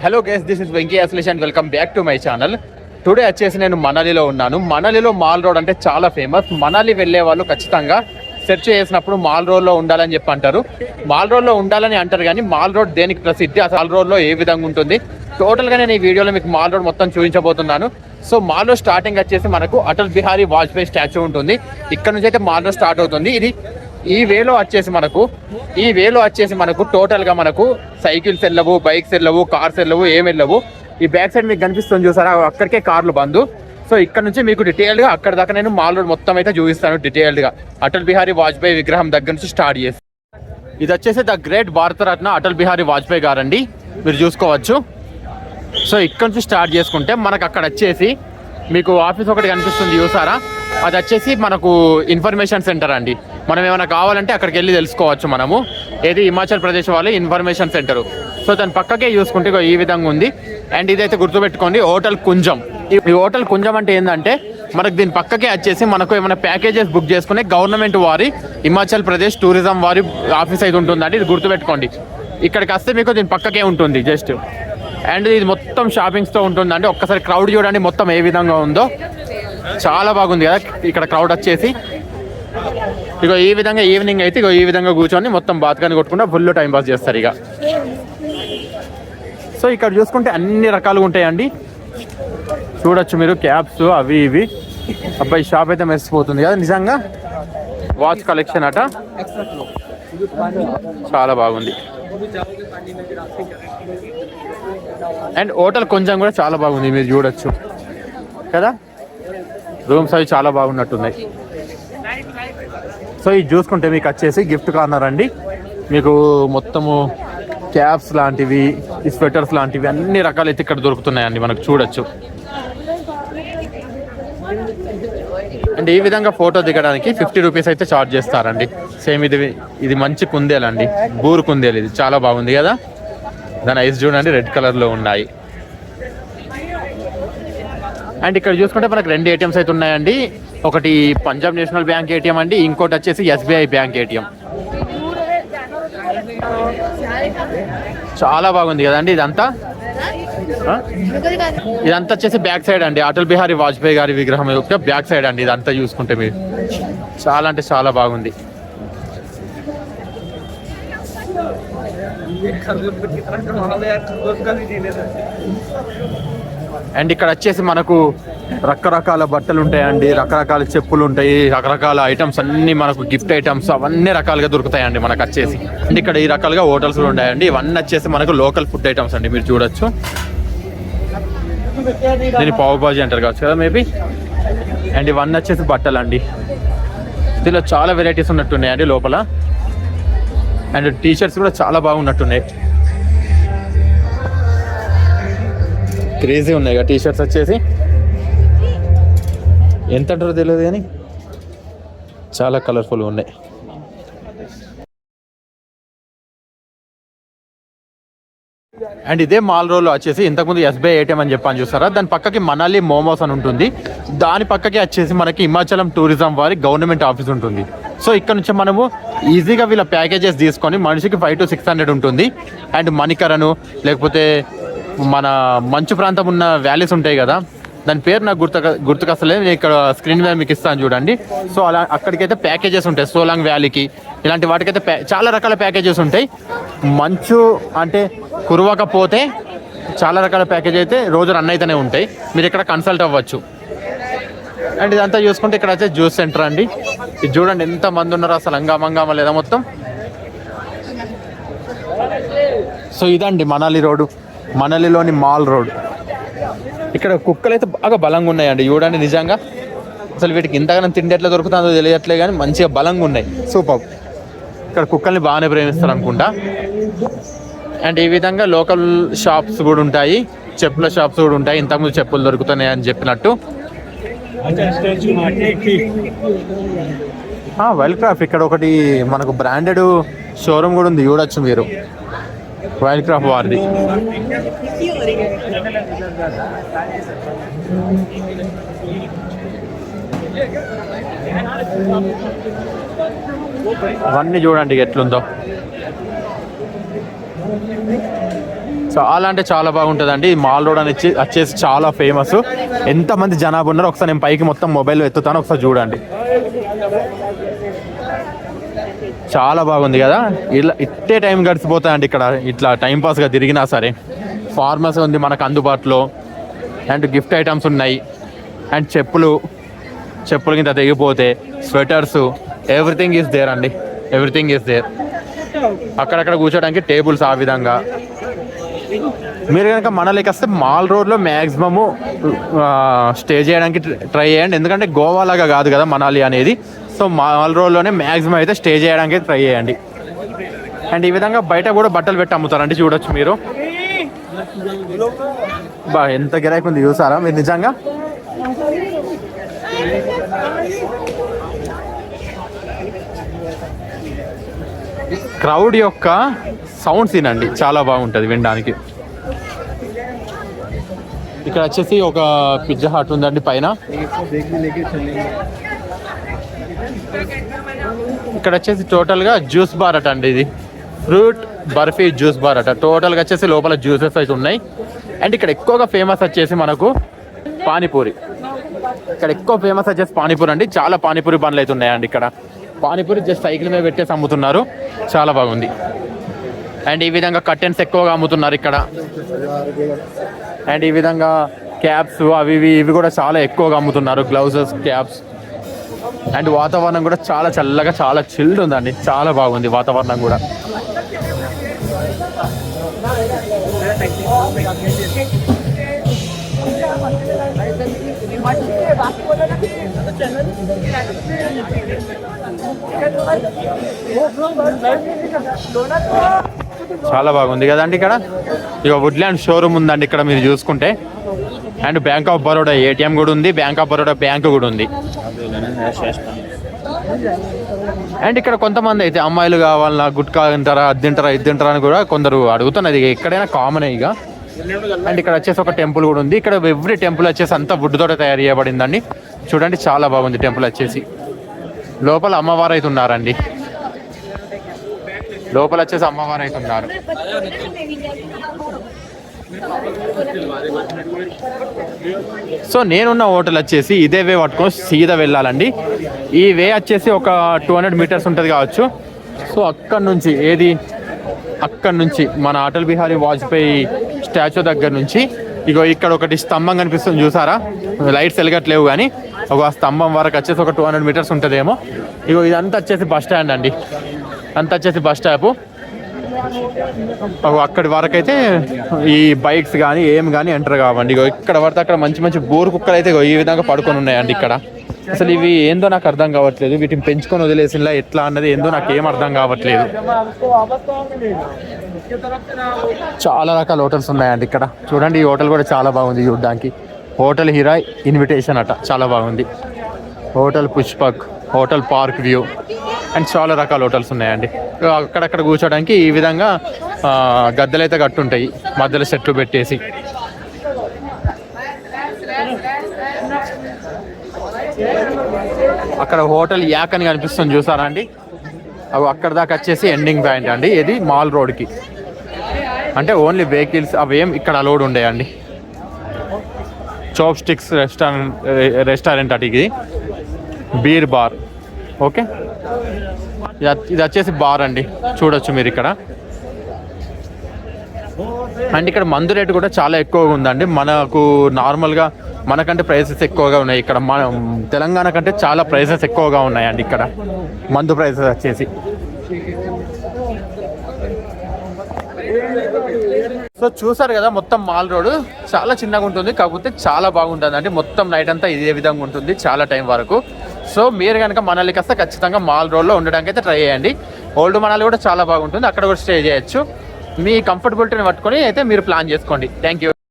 Hello guys, this is Venky Ashlesh and welcome back to my channel. Today వచ్చేసి నేను మనాలిలో ఉన్నాను. మనాలిలో mall road అంటే చాలా ఫేమస్. మనాలి వెళ్ళే వాళ్ళు ఖచ్చితంగా సెర్చ్ చేసినప్పుడు మాల్ రోడ్లో ఉండాలని చెప్పి అంటారు. మాల్ రోడ్లో ఉండాలని అంటారు కానీ మాల్ రోడ్ దేనికి ప్రసిద్ధి, అసలు మాల్ రోడ్లో ఏ విధంగా ఉంటుంది, టోటల్గా నేను ఈ వీడియోలో మీకు మాల్ రోడ్ మొత్తం చూపించబోతున్నాను. సో మాల్ రోడ్ స్టార్టింగ్ వచ్చేసి మనకు అటల్ బిహారీ వాజ్పేయి స్టాచ్యూ ఉంటుంది. ఇక్కడ నుంచి అయితే మాల్ రోడ్ స్టార్ట్ అవుతుంది. ఈ వేలో వచ్చేసి మనకు టోటల్గా మనకు సైకిల్స్ వెళ్ళవు, బైక్స్ వెళ్ళవు, కార్స్ వెళ్ళవు, ఏం వెళ్ళవు. ఈ బ్యాక్ సైడ్ మీకు కనిపిస్తుంది చూసారా, అక్కడికే కార్లు బంద్. సో ఇక్కడ నుంచి మీకు డీటెయిల్గా అక్కడ దాకా నేను మాల్ రోడ్ మొత్తం అయితే చూపిస్తాను డీటెయిల్డ్గా. అటల్ బిహారీ వాజ్పేయి విగ్రహం దగ్గర నుంచి స్టార్ట్ చేసి ఇది వచ్చేసి ద గ్రేట్ భారతరత్న అటల్ బిహారీ వాజ్పేయి గారండి, మీరు చూసుకోవచ్చు. సో ఇక్కడ నుంచి స్టార్ట్ చేసుకుంటే మనకు అక్కడ వచ్చేసి మీకు ఆఫీస్ ఒకటి కనిపిస్తుంది చూసారా, అది వచ్చేసి మనకు ఇన్ఫర్మేషన్ సెంటర్ అండి. మనం ఏమైనా కావాలంటే అక్కడికి వెళ్ళి తెలుసుకోవచ్చు మనము. ఏది హిమాచల్ ప్రదేశ్ వాళ్ళ ఇన్ఫర్మేషన్ సెంటర్. సో దాని పక్కకే చూసుకుంటే ఈ విధంగా ఉంది. అండ్ ఇదైతే గుర్తుపెట్టుకోండి, హోటల్ కుంజం. ఈ హోటల్ కుంజం అంటే ఏంటంటే మనకు దీని పక్కకే వచ్చేసి మనకు ఏమైనా ప్యాకేజెస్ బుక్ చేసుకునే గవర్నమెంట్ వారి హిమాచల్ ప్రదేశ్ టూరిజం వారి ఆఫీస్ అయితే ఉంటుందండి. ఇది గుర్తుపెట్టుకోండి. ఇక్కడికి వస్తే మీకు దీని పక్కకే ఉంటుంది జస్ట్. అండ్ ఇది మొత్తం షాపింగ్స్తో ఉంటుందండి. ఒక్కసారి క్రౌడ్ చూడండి మొత్తం ఏ విధంగా ఉందో, చాలా బాగుంది కదా ఇక్కడ క్రౌడ్ వచ్చేసి. ఇక ఈ విధంగా ఈవినింగ్ అయితే ఈ విధంగా కూర్చొని మొత్తం బాత్కాన్ని కొట్టుకుంటా ఫుల్ టైం పాస్ చేస్తారు ఇక. సో ఇక్కడ చూసుకుంటే అన్ని రకాలుగా ఉంటాయండి, చూడొచ్చు మీరు. క్యాప్స్ అవి ఇవి. అబ్బాయి షాప్ అయితే మెరిసిపోతుంది కదా నిజంగా. వాచ్ కలెక్షన్ అట చాలా బాగుంది. అండ్ హోటల్ కొంచెం కూడా చాలా బాగుంది, మీరు చూడొచ్చు కదా. రూమ్స్ అవి చాలా బాగున్నట్టున్నాయి. సో ఇది చూసుకుంటే మీకు వచ్చేసి గిఫ్ట్ కార్నర్ అండి. మీకు మొత్తము క్యాప్స్ లాంటివి, స్వెటర్స్ లాంటివి అన్ని రకాలు అయితే ఇక్కడ దొరుకుతున్నాయండి, మనకు చూడొచ్చు. అండ్ ఈ విధంగా ఫోటో దిగడానికి 50 రూపీస్ అయితే ఛార్జ్ చేస్తారండి. సేమ్ ఇది మంచి కుందేలండి, బూరు కుందేలు. ఇది చాలా బాగుంది కదా. దాని ఐస్ చూడండి రెడ్ కలర్లో ఉన్నాయి. అండ్ ఇక్కడ చూసుకుంటే మనకు 2 ఏటీఎంస్ అయితే ఉన్నాయండి. ఒకటి పంజాబ్ నేషనల్ బ్యాంక్ ఏటీఎం అండి, ఇంకోటి వచ్చేసి ఎస్బీఐ బ్యాంక్ ఏటీఎం. చాలా బాగుంది కదండి. ఇదంతా వచ్చేసి బ్యాక్ సైడ్ అండి, అటల్ బిహారీ వాజ్పేయి గారి విగ్రహం యొక్క బ్యాక్ సైడ్ అండి. ఇదంతా చూసుకుంటే మీరు చాలా అంటే చాలా బాగుంది. అండ్ ఇక్కడ వచ్చేసి మనకు రకరకాల బట్టలు ఉంటాయండి, రకరకాల చెప్పులు ఉంటాయి, రకరకాల ఐటమ్స్ అన్ని మనకు గిఫ్ట్ ఐటమ్స్ అవన్నీ రకాలుగా దొరుకుతాయండి మనకు వచ్చేసి. అండ్ ఇక్కడ ఈ రకాలుగా హోటల్స్ కూడా ఉంటాయండి. ఇవన్నీ వచ్చేసి మనకు లోకల్ ఫుడ్ ఐటమ్స్ అండి, మీరు చూడొచ్చు. దీన్ని పావు బాజీ అంటారు కావచ్చు కదా మేబీ. అండ్ ఇవన్నీ వచ్చేసి బట్టలు అండి. దీనిలో చాలా వెరైటీస్ ఉన్నట్టున్నాయండి లోపల. అండ్ టీషర్ట్స్ కూడా చాలా బాగున్నట్టున్నాయి, క్రేజీ ఉన్నాయి కదా టీషర్ట్స్ వచ్చేసి. ఎంత అంటారో తెలియదు కానీ చాలా కలర్ఫుల్గా ఉన్నాయి. అండ్ ఇదే మాల్ రోడ్లో వచ్చేసి ఇంతకుముందు ఎస్బీఐ ఏటీఎం అని చెప్పని చూస్తారా, దాని పక్కకి మనాలి మోమోస్ అని ఉంటుంది. దాని పక్కకి వచ్చేసి మనకి హిమాచలం టూరిజం వారి గవర్నమెంట్ ఆఫీస్ ఉంటుంది. సో ఇక్కడ నుంచి మనము ఈజీగా వీళ్ళ ప్యాకేజెస్ తీసుకొని మనిషికి 500 to 600 ఉంటుంది. అండ్ మణికరను లేకపోతే మన మంచు ప్రాంతం ఉన్న వ్యాలీస్ ఉంటాయి కదా, దాని పేరు నాకు గుర్తుకొస్తలేదు. నేను ఇక్కడ స్క్రీన్ మీద మీకు ఇస్తాను చూడండి. సో అలా అక్కడికైతే ప్యాకేజెస్ ఉంటాయి. సోలాంగ్ వ్యాలీకి ఇలాంటి వాటికైతే చాలా రకాల ప్యాకేజెస్ ఉంటాయి. మంచు అంటే కురవకపోతే చాలా రకాల ప్యాకేజ్ అయితే రోజు రన్ అయితేనే ఉంటాయి, మీరు ఇక్కడ కన్సల్ట్ అవ్వచ్చు. అండ్ ఇదంతా చూసుకుంటే ఇక్కడ వచ్చే జ్యూస్ సెంటర్ అండి. ఇది చూడండి ఎంత మంది ఉన్నారు, అసలు హంగామా లేదా మొత్తం. సో ఇదండి మనాలి రోడ్డు, మనాలిలోని మాల్ రోడ్. ఇక్కడ కుక్కలు అయితే బాగా బలంగా ఉన్నాయండి, చూడండి నిజంగా. అసలు వీటికి ఇంతగానో తిండి ఎట్లా దొరుకుతుందో తెలియట్లే కానీ మంచిగా బలంగా ఉన్నాయి, సూపర్. ఇక్కడ కుక్కల్ని బాగానే ప్రేమిస్తారు అనుకుంటా. అండ్ ఈ విధంగా లోకల్ షాప్స్ కూడా ఉంటాయి, చెప్పుల షాప్స్ కూడా ఉంటాయి. ఇంతకుముందు చెప్పులు దొరుకుతున్నాయి అని చెప్పినట్టు. వైల్డ్ క్రాఫ్ట్ ఇక్కడ ఒకటి మనకు బ్రాండెడ్ షోరూమ్ కూడా ఉంది, చూడొచ్చు మీరు. వైల్డ్ క్రాఫ్ట్ వారిది. అవన్నీ చూడండి ఎట్లుందో. చాలా అంటే చాలా బాగుంటుందండి. ఈ మాల్ రోడ్ అని వచ్చేసి చాలా ఫేమస్. ఎంతమంది జనాభా ఉన్నారో ఒకసారి నేను పైకి మొత్తం మొబైల్లో ఎత్తుతాను, ఒకసారి చూడండి. చాలా బాగుంది కదా. ఇలా ఇట్టే టైం గడిచిపోతాయండి ఇక్కడ ఇట్లా టైంపాస్గా తిరిగినా సరే. ఫార్మసీ ఉంది మనకు అందుబాటులో, అండ్ గిఫ్ట్ ఐటమ్స్ ఉన్నాయి, అండ్ చెప్పులు కింద తెగిపోతే స్వెటర్స్, ఎవ్రీథింగ్ ఈజ్ దేర్ అండి, ఎవ్రీథింగ్ ఈజ్ దేర్. అక్కడక్కడ కూర్చోడానికి టేబుల్స్. ఆ విధంగా మీరు కనుక మనలోకి వస్తే మాల్ రోడ్లో మ్యాక్సిమము స్టే చేయడానికి ట్రై చేయండి. ఎందుకంటే గోవా లాగా కాదు కదా మనాలి అనేది. సో మాల్ రోడ్లోనే మ్యాక్సిమం అయితే స్టే చేయడానికి ట్రై చేయండి. అండ్ ఈ విధంగా బయట కూడా బట్టలు పెట్టి అమ్ముతారండి, చూడొచ్చు మీరు. ఎంత గిరాకీ ఉంది చూసారా మీరు నిజంగా. క్రౌడ్ యొక్క సౌండ్స్ వినండి, చాలా బాగుంటుంది వినడానికి. ఇక్కడ వచ్చేసి ఒక పిజ్జా హట్ ఉందండి పైన. ఇక్కడ వచ్చేసి టోటల్గా జ్యూస్ బార్ అట అండి, ఇది ఫ్రూట్ బర్ఫీ జ్యూస్ బార్ అట. టోటల్గా వచ్చేసి లోపల జ్యూసెస్ అయితే ఉన్నాయి. అండ్ ఇక్కడ ఎక్కువగా ఫేమస్ వచ్చేసి మనకు పానీపూరి. ఇక్కడ ఎక్కువ ఫేమస్ వచ్చేసి పానీపూరి అండి. చాలా పానీపూరి బండ్లు అయితే ఉన్నాయండి ఇక్కడ. పానీపూరి జస్ట్ సైకిల్ మీద పెట్టేసి అమ్ముతున్నారు, చాలా బాగుంది. అండ్ ఈ విధంగా కర్టెన్స్ ఎక్కువగా అమ్ముతున్నారు ఇక్కడ. అండ్ ఈ విధంగా క్యాప్స్ అవి ఇవి కూడా చాలా ఎక్కువగా అమ్ముతున్నారు, గ్లౌజెస్, క్యాప్స్. అండ్ వాతావరణం కూడా చాలా చల్లగా, చాలా చిల్డ్ ఉందండి, చాలా బాగుంది వాతావరణం కూడా. చాలా బాగుంది కదండి ఇక్కడ. ఇక వుడ్లాండ్ షోరూమ్ ఉందండి ఇక్కడ మీరు చూసుకుంటే. And bank of Baroda ATM కూడా ఉంది, బ్యాంక్ ఆఫ్ బరోడా బ్యాంక్ కూడా ఉంది. అండ్ ఇక్కడ కొంతమంది అయితే అమ్మాయిలు కావాలన్నా గుట్కా తింటారా, అది తింటారా, ఇది తింటారా అని కూడా కొందరు అడుగుతున్నది. ఎక్కడైనా కామనే ఇక. అండ్ ఇక్కడ వచ్చేసి ఒక టెంపుల్ కూడా ఉంది. ఇక్కడ ఎవ్రీ టెంపుల్ వచ్చేసి అంతా వుడ్ తోట తయారు చేయబడిందండి. చూడండి చాలా బాగుంది టెంపుల్ వచ్చేసి. లోపల అమ్మవారు అయితే ఉన్నారండి, లోపల వచ్చేసి అమ్మవారు అయితే ఉన్నారు. సో నేనున్న హోటల్ వచ్చేసి ఇదే వే పట్టుకొని సీదా వెళ్ళాలండి. ఈ వే వచ్చేసి ఒక 200 మీటర్స్ ఉంటుంది కావచ్చు. సో అక్కడి నుంచి మన అటల్ బిహారీ వాజ్పేయి స్టాచ్యూ దగ్గర నుంచి ఇగో ఇక్కడ ఒకటి స్తంభం కనిపిస్తుంది చూసారా, లైట్స్ వెలగట్లేవు కానీ ఒక స్తంభం వరకు వచ్చేసి ఒక 200 మీటర్స్ ఉంటుందేమో. ఇగో ఇదంతా వచ్చేసి బస్ స్టాండ్ అండి, అంతా వచ్చేసి బస్ స్టాప్. అక్కడి వరకు అయితే ఈ బైక్స్ కానీ ఏం కానీ ఎంటర్ కావండి. ఇగో ఇక్కడ పడితే అక్కడ మంచి మంచి బోరు కుక్కలు అయితే ఈ విధంగా పడుకొని ఉన్నాయండి ఇక్కడ. అసలు ఇవి ఏందో నాకు అర్థం కావట్లేదు, వీటిని పెంచుకొని వదిలేసిలా ఎట్లా అన్నది ఏందో నాకు ఏం అర్థం కావట్లేదు. చాలా రకాల హోటల్స్ ఉన్నాయండి ఇక్కడ. చూడండి ఈ హోటల్ కూడా చాలా బాగుంది చూడడానికి. హోటల్ హిరాయ్ ఇన్విటేషన్ అట, చాలా బాగుంది. Hotel Pushpak, hotel park view, and చాలా రకాల హోటల్స్ ఉన్నాయండి. అక్కడక్కడ కూర్చోడానికి ఈ విధంగా గద్దెలు అయితే కట్టుంటాయి, మధ్యలో చెట్లు పెట్టేసి. అక్కడ హోటల్ యాక్ అని కనిపిస్తుంది చూసారా అండి, అవి అక్కడ దాకా వచ్చేసి ఎండింగ్ పాయింట్ అండి. ఇది మాల్ రోడ్కి, అంటే ఓన్లీ వెహికల్స్ అవేం ఇక్కడ అలౌడ్ ఉండేయండి. చాప్ స్టిక్స్ రెస్టారెంట్ అటు ఇది బీర్ బార్. ఓకే, ఇది వచ్చేసి బార్ అండి, చూడొచ్చు మీరు ఇక్కడ. అండ్ ఇక్కడ మందు రేటు కూడా చాలా ఎక్కువగా ఉందండి. మనకు నార్మల్గా మనకంటే ప్రైసెస్ ఎక్కువగా ఉన్నాయి ఇక్కడ. మన తెలంగాణ కంటే చాలా ప్రైసెస్ ఎక్కువగా ఉన్నాయండి ఇక్కడ మందు ప్రైసెస్ వచ్చేసి. సో చూసారు కదా, మొత్తం మాల్ రోడ్ చాలా చిన్నగా ఉంటుంది, కాకపోతే చాలా బాగుంటుంది అండి. మొత్తం నైట్ అంతా ఇదే విధంగా ఉంటుంది చాలా టైం వరకు. సో మీరు కనుక మనాలికి వస్తే ఖచ్చితంగా మాల్ రోడ్లో ఉండడానికి అయితే ట్రై చేయండి. ఓల్డ్ మనాలి కూడా చాలా బాగుంటుంది, అక్కడ కూడా స్టే చేయొచ్చు. మీ కంఫర్టబిలిటీని పట్టుకొని అయితే మీరు ప్లాన్ చేసుకోండి. Thank you.